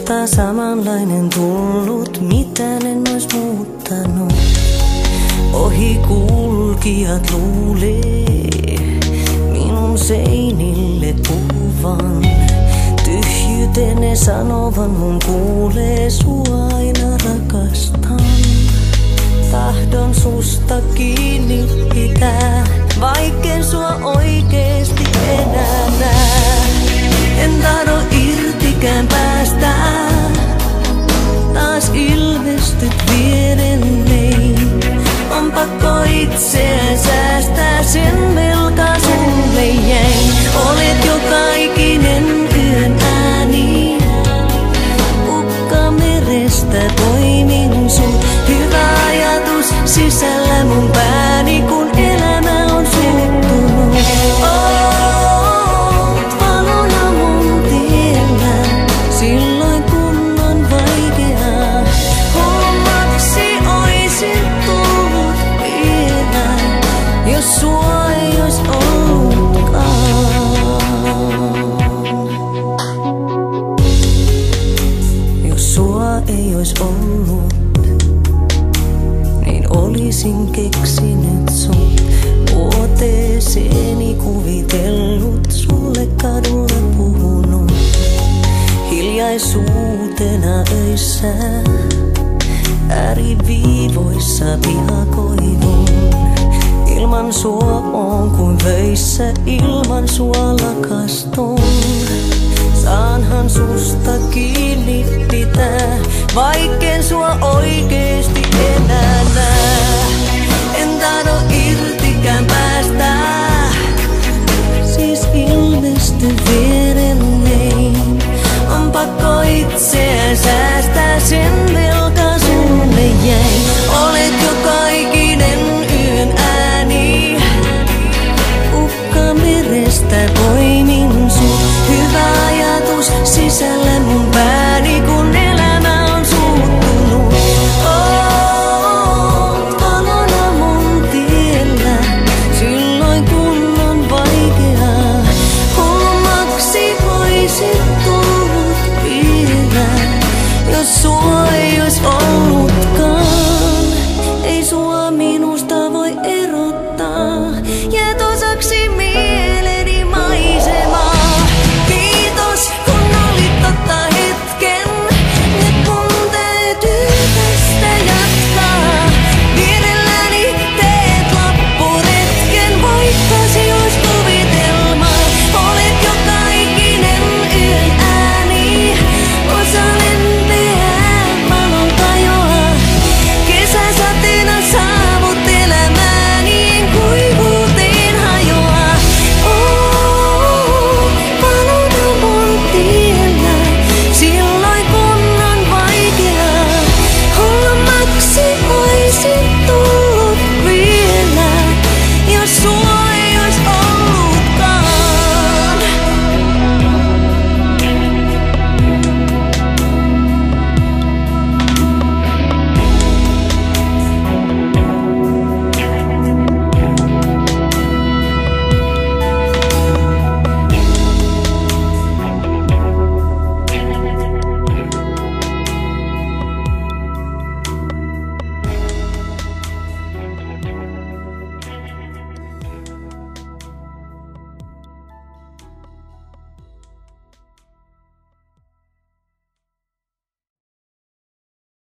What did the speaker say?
Susta samanlainen tullut, mitään en ois muuttanut. Ohikulkijat luulee minun seinille kuvan. Tyhjyyteen ne sanovan mun kuulee, sua aina rakastan. Tahdon susta kiinni pitää, vaikken sua oikeesti enää näe. En tahdo irtikään päästä, taas ilmestyt vierelleni. On pakko itseään säästää, sen velka sulle jäi. Olet joka ikinen yön ääni, ukka merestä poimin sut. Hyvä ajatus sisällä mun pääni, kun elämä on suuttunut. Oot valona mun tiellä, silloin kun on vaikeaa. Hommaksi oisin tullut vielä, jos sua ei ois ollutkaan. Jos sua ei ois ollut, niin olisin keksinyt sut. Vuoteeseeni kuvitellut, sulle kadulla puhunut. Hiljaisuutena öissä, ääriviivoissa pihakoivun. Ilman sua on kuin vöissä, ilman sua lakastun. Saanhan susta kiinni pitää, vaikken sua oikeesti enää näe.